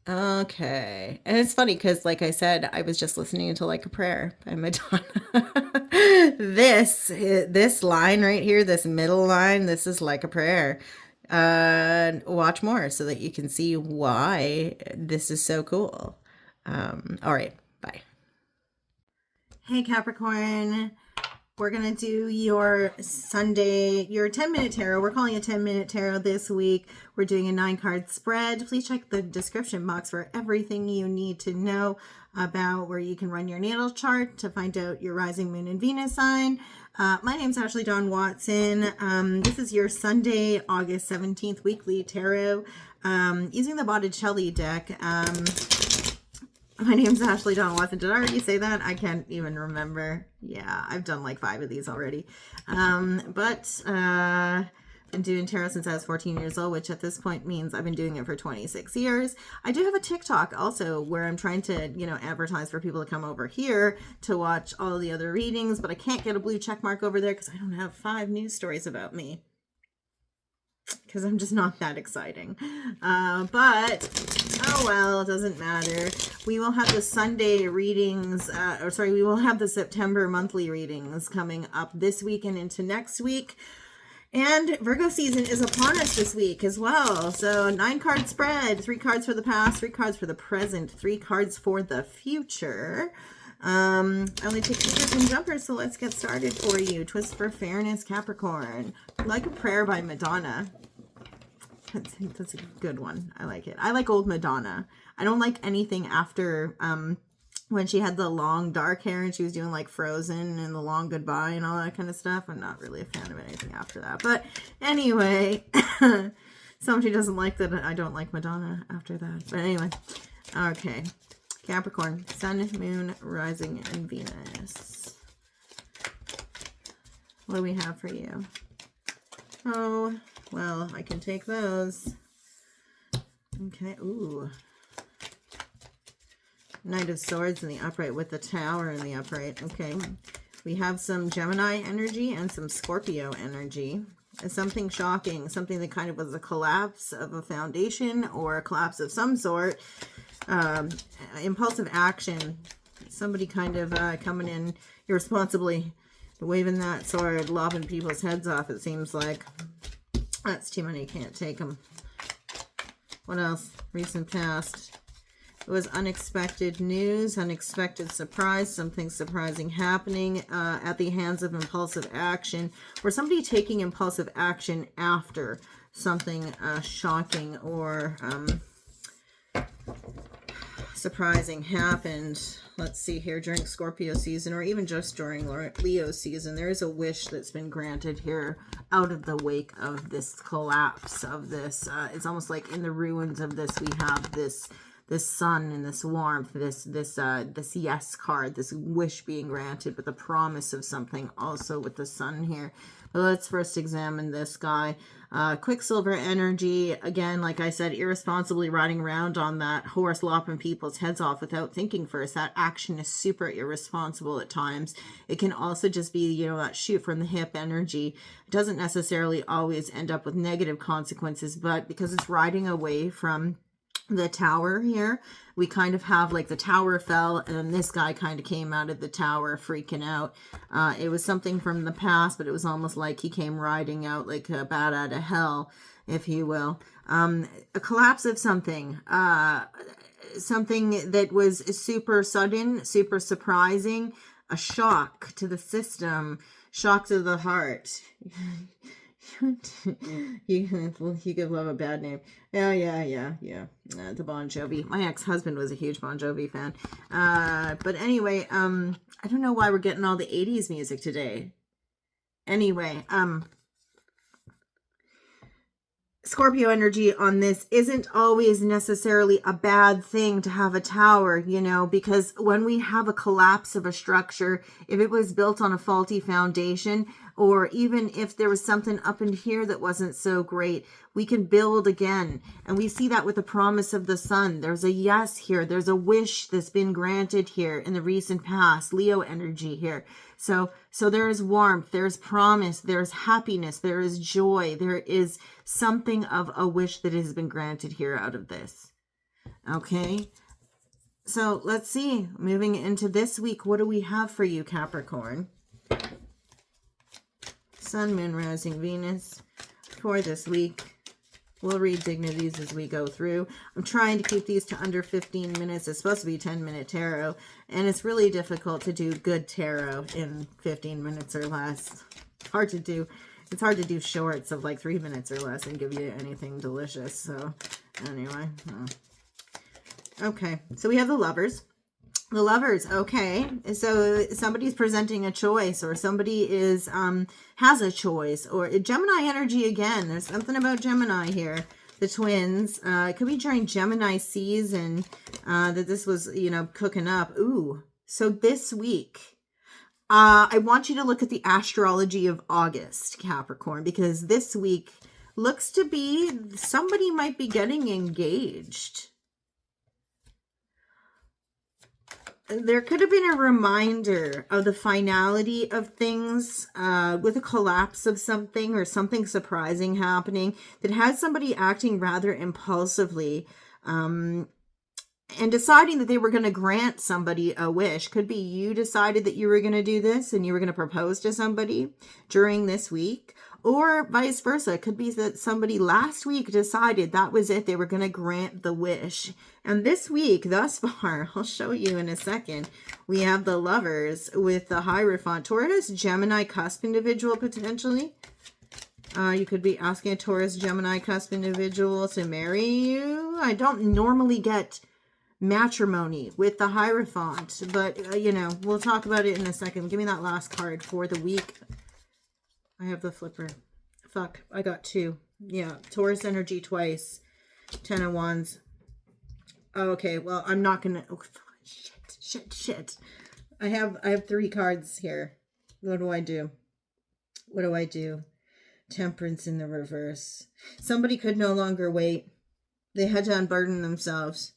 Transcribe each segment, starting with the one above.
Okay. And it's funny because, like I said, I was just listening to Like a Prayer by Madonna. This line right here, this middle line, this is like a prayer. Watch more so that you can see why this is so cool. All right. Bye. Hey, Capricorn. We're going to do your Sunday, your 10-minute tarot. We're calling it 10-minute tarot this week. We're doing a 9-card spread. Please check the description box for everything you need to know about where you can run your natal chart to find out your rising moon and Venus sign. My name's Ashley Dawn Watson. This is your Sunday, August 17th weekly tarot using the Botticelli deck. My name's Ashley Dawn Watson. Did I already say that? I can't even remember. Yeah, I've done like 5 of these already. Been doing tarot since I was 14 years old, which at this point means I've been doing it for 26 years. I do have a TikTok also where I'm trying to, advertise for people to come over here to watch all the other readings, but I can't get a blue check mark over there because I don't have 5 news stories about me. Because I'm just not that exciting. But, oh well, it doesn't matter. We will have the Sunday readings, we will have the September monthly readings coming up this week and into next week. And Virgo season is upon us this week as well. So 9-card spread, 3 cards for the past, 3 cards for the present, 3 cards for the future. I only take takers and jumpers, so let's get started for you. Twist for Fairness, Capricorn. Like a Prayer by Madonna. That's a good one. I like it. I like old Madonna. I don't like anything after when she had the long dark hair and she was doing like Frozen and the Long Goodbye and all that kind of stuff. I'm not really a fan of anything after that. But anyway, somebody doesn't like that I don't like Madonna after that. But anyway, okay. Capricorn, Sun, Moon, Rising, and Venus. What do we have for you? Oh, well, I can take those. Okay, ooh. Knight of Swords in the upright with the Tower in the upright. Okay, we have some Gemini energy and some Scorpio energy. Something shocking, something that kind of was a collapse of a foundation or a collapse of some sort. Impulsive action. Somebody kind of coming in irresponsibly, waving that sword, lopping people's heads off, it seems like. That's too many, can't take them. What else? Recent past. It was unexpected news, unexpected surprise, something surprising happening at the hands of impulsive action, or somebody taking impulsive action after something shocking or surprising happened. Let's see here, during Scorpio season or even just during Leo season, there is a wish that's been granted here out of the wake of this collapse of this. It's almost like in the ruins of this, we have this sun and this warmth, this yes card, this wish being granted, but the promise of something also with the sun here. But let's first examine this guy. Quicksilver energy, again, like I said, irresponsibly riding around on that horse, lopping people's heads off without thinking first. That action is super irresponsible at times. It can also just be, that shoot from the hip energy. It doesn't necessarily always end up with negative consequences, but because it's riding away from the tower here, we kind of have like the tower fell and this guy kind of came out of the tower freaking out. It was something from the past, but it was almost like he came riding out like a bat out of hell, if you will. A collapse of something, something that was super sudden, super surprising, a shock to the system, shock to the heart. You could love a bad name. Yeah. The Bon Jovi. My ex-husband was a huge Bon Jovi fan. But anyway, I don't know why we're getting all the 80s music today. Anyway, Scorpio energy on this isn't always necessarily a bad thing to have a tower, because when we have a collapse of a structure, if it was built on a faulty foundation, or even if there was something up in here that wasn't so great, we can build again. And we see that with the promise of the sun. There's a yes here. There's a wish that's been granted here in the recent past. Leo energy here. So there is warmth, there's promise, there's happiness, there is joy, there is something of a wish that has been granted here out of this. Okay. So let's see, moving into this week, what do we have for you, Capricorn? Sun, Moon, Rising, Venus for this week. We'll read dignities as we go through. I'm trying to keep these to under 15 minutes. It's supposed to be 10-minute tarot, and it's really difficult to do good tarot in 15 minutes or less. It's hard to do. It's hard to do shorts of like 3 minutes or less and give you anything delicious. So anyway. Okay, so we have the Lovers. The Lovers, okay. So somebody's presenting a choice, or somebody is has a choice, or Gemini energy again. There's something about Gemini here. The twins. It could be during Gemini season that this was, you know, cooking up. Ooh. So this week, I want you to look at the astrology of August, Capricorn, because this week looks to be somebody might be getting engaged. There could have been a reminder of the finality of things with a collapse of something or something surprising happening that has somebody acting rather impulsively and deciding that they were going to grant somebody a wish. Could be you decided that you were going to do this and you were going to propose to somebody during this week, or vice versa. It could be that somebody last week decided that was it. They were going to grant the wish. And this week, thus far, I'll show you in a second, we have the Lovers with the Hierophant. Taurus, Gemini cusp individual potentially. You could be asking a Taurus, Gemini cusp individual to marry you. I don't normally get matrimony with the Hierophant, but, you know, we'll talk about it in a second. Give me that last card for the week. I have the flipper. Fuck, I got two. Yeah, Taurus energy twice. 10 of Wands. Oh, okay, well, I'm not gonna. Oh, shit. I have 3 cards here. What do I do? What do I do? Temperance in the reverse. Somebody could no longer wait. They had to unburden themselves.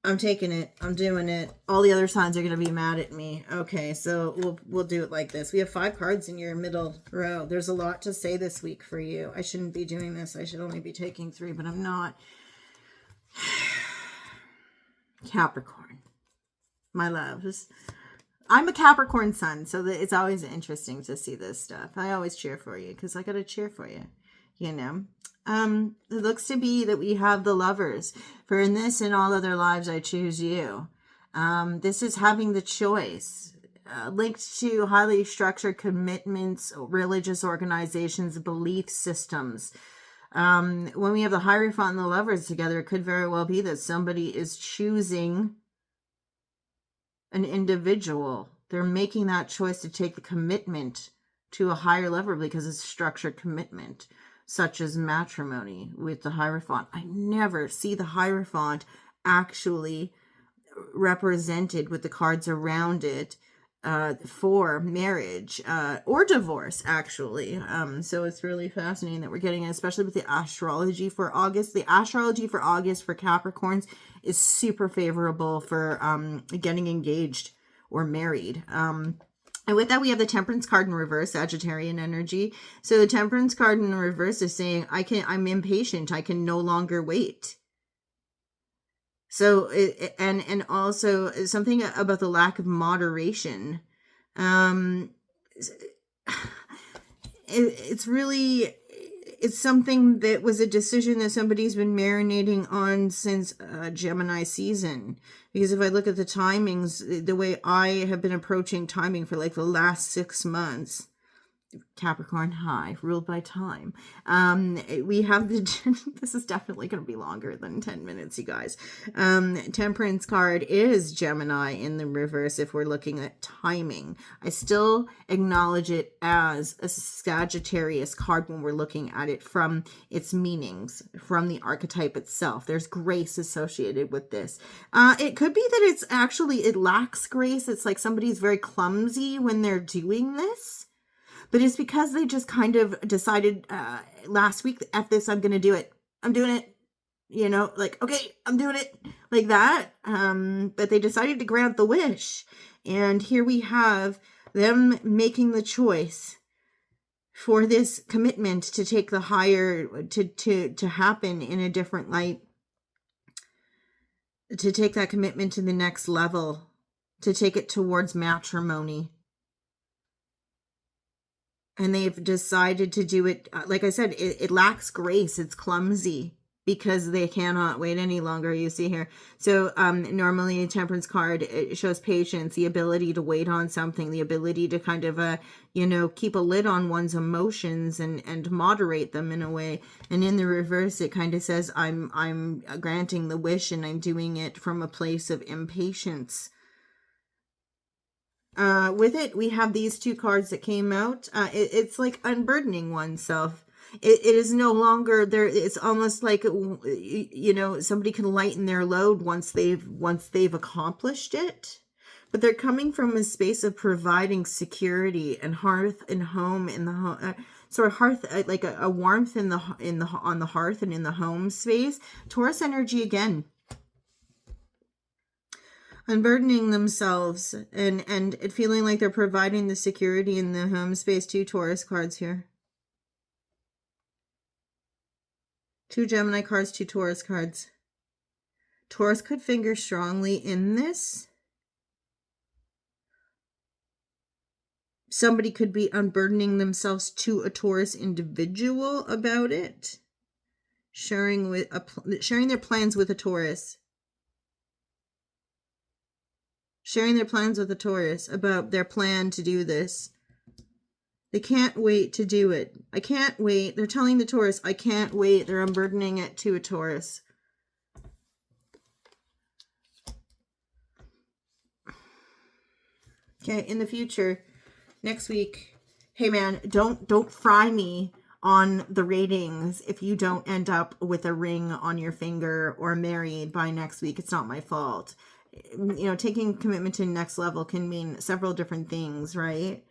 I'm taking it. I'm doing it. All the other signs are going to be mad at me. Okay, so we'll do it like this. We have 5 cards in your middle row. There's a lot to say this week for you. I shouldn't be doing this. I should only be taking 3, but I'm not. Capricorn, my loves. I'm a Capricorn sun, so it's always interesting to see this stuff. I always cheer for you because I got to cheer for you, you know. It looks to be that we have the Lovers. For in this and all other lives, I choose you. This is having the choice. Linked to highly structured commitments, religious organizations, belief systems. When we have the Hierophant and the Lovers together, it could very well be that somebody is choosing an individual. They're making that choice to take the commitment to a higher level because it's structured commitment, such as matrimony with the Hierophant. I never see the Hierophant actually represented with the cards around it for marriage or divorce, actually. So it's really fascinating that we're getting it, especially with the astrology for August. The astrology for August for Capricorns is super favorable for getting engaged or married. And with that, we have the Temperance card in reverse, Sagittarian energy. So the Temperance card in reverse is saying, I'm impatient. I can no longer wait. So, and also something about the lack of moderation. It's something that was a decision that somebody's been marinating on since Gemini season. Because if I look at the timings, the way I have been approaching timing for like the last 6 months, Capricorn high, ruled by time. We have this is definitely going to be longer than 10 minutes, you guys. Temperance card is Gemini in the reverse if we're looking at timing. I still acknowledge it as a Sagittarius card when we're looking at it from its meanings, from the archetype itself. There's grace associated with this. It could be that it lacks grace. It's like somebody's very clumsy when they're doing this. But it's because they just kind of decided last week, F this, I'm going to do it. I'm doing it. You know, like, okay, I'm doing it like that. But they decided to grant the wish. And here we have them making the choice for this commitment to take the higher, to happen in a different light. to take that commitment to the next level, to take it towards matrimony. And they've decided to do it, like I said, it lacks grace. It's clumsy because they cannot wait any longer, you see here. So normally a temperance card, it shows patience, the ability to wait on something, the ability to kind of, keep a lid on one's emotions and moderate them in a way. And in the reverse, it kind of says, I'm granting the wish and I'm doing it from a place of impatience. With it, we have these two cards that came out. It's like unburdening oneself. It is no longer there. It's almost like, somebody can lighten their load once they've accomplished it. But they're coming from a space of providing security and hearth and home in the home. Hearth, like a warmth on the hearth and in the home space. Taurus energy again. Unburdening themselves and feeling like they're providing the security in the home space. Two Taurus cards here. Two Gemini cards, two Taurus cards. Taurus could finger strongly in this. Somebody could be unburdening themselves to a Taurus individual about it. Sharing their plans with a Taurus. Sharing their plans with a Taurus about their plan to do this. They can't wait to do it. I can't wait. They're telling the Taurus, I can't wait. They're unburdening it to a Taurus. Okay, in the future, next week, hey man, don't fry me on the ratings if you don't end up with a ring on your finger or married by next week. It's not my fault. Taking commitment to the next level can mean several different things, right?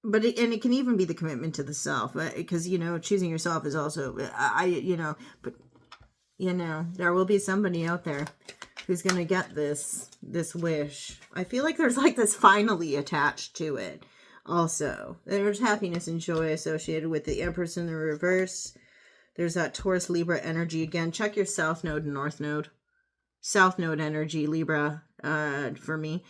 But it can even be the commitment to the self, because choosing yourself is also but there will be somebody out there who's gonna get this wish. I feel like there's like this finally attached to it. Also, there's happiness and joy associated with the Empress in the reverse. There's that Taurus Libra energy again. Check your South Node and North Node. South Node energy, Libra, for me.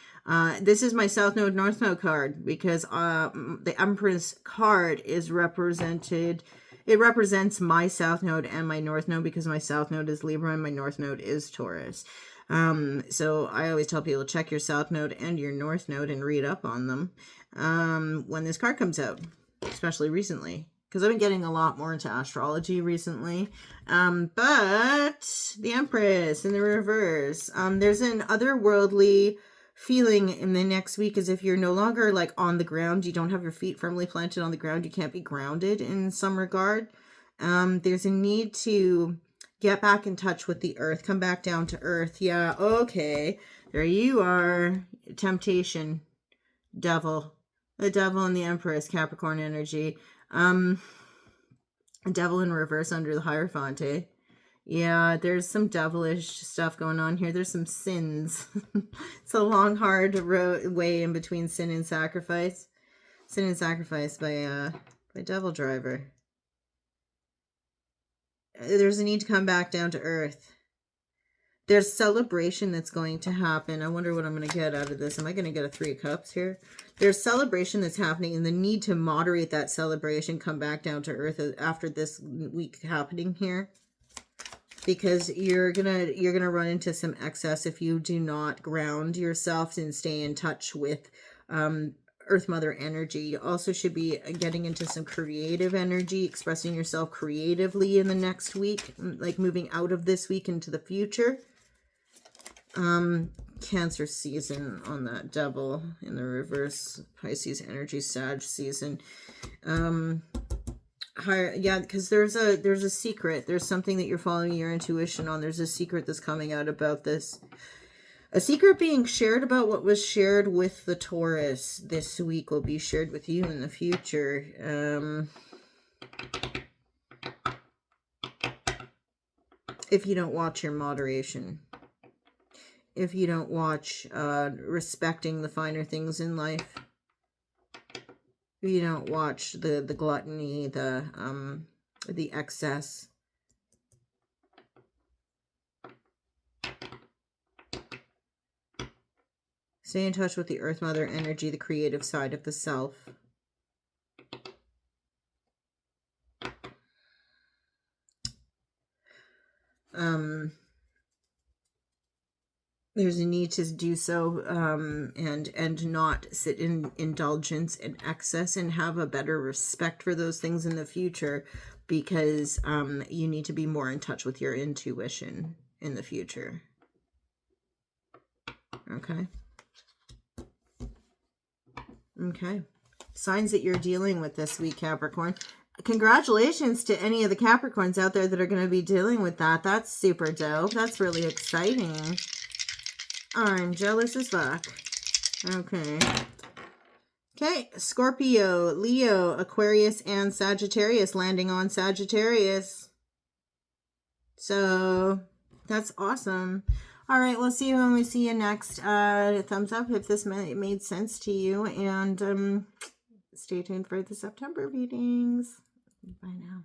This is my South Node, North Node card because the Empress card is represented. It represents my South Node and my North Node because my South Node is Libra and my North Node is Taurus. So I always tell people, check your South Node and your North Node and read up on them when this card comes out, especially recently. Because I've been getting a lot more into astrology recently. But the Empress in the reverse. There's an otherworldly feeling in the next week as if you're no longer like on the ground. You don't have your feet firmly planted on the ground. You can't be grounded in some regard. There's a need to get back in touch with the earth. Come back down to earth. Yeah, okay. There you are. Temptation. Devil. The devil and the Empress. Capricorn energy. Devil in reverse under the Hierophant, eh? Yeah, there's some devilish stuff going on here. There's some sins. It's a long, hard way in between sin and sacrifice. Sin and sacrifice by Devil Driver. There's a need to come back down to earth. There's celebration that's going to happen. I wonder what I'm going to get out of this. Am I going to get a 3 of Cups here? There's celebration that's happening and the need to moderate that celebration, come back down to earth after this week happening here. Because you're gonna run into some excess if you do not ground yourself and stay in touch with Earth Mother energy. You also should be getting into some creative energy, expressing yourself creatively in the next week, like moving out of this week into the future. Cancer season on that Devil in the reverse. Pisces energy, Sag season. Yeah, because there's a secret. There's something that you're following your intuition on. There's a secret that's coming out about this. A secret being shared about what was shared with the Taurus this week will be shared with you in the future. If you don't watch your moderation. If you don't watch respecting the finer things in life. If you don't watch the gluttony, the excess. Stay in touch with the Earth Mother energy, the creative side of the self. There's a need to do so, and not sit in indulgence and excess, and have a better respect for those things in the future, because you need to be more in touch with your intuition in the future. Okay. Okay. Signs that you're dealing with this week, Capricorn. Congratulations to any of the Capricorns out there that are going to be dealing with that. That's super dope. That's really exciting. I'm jealous as fuck. Okay. Okay, Scorpio, Leo, Aquarius, and Sagittarius, landing on Sagittarius. So, that's awesome. All right, we'll see you when we see you next. Thumbs up if this made sense to you. And stay tuned for the September readings. Bye now.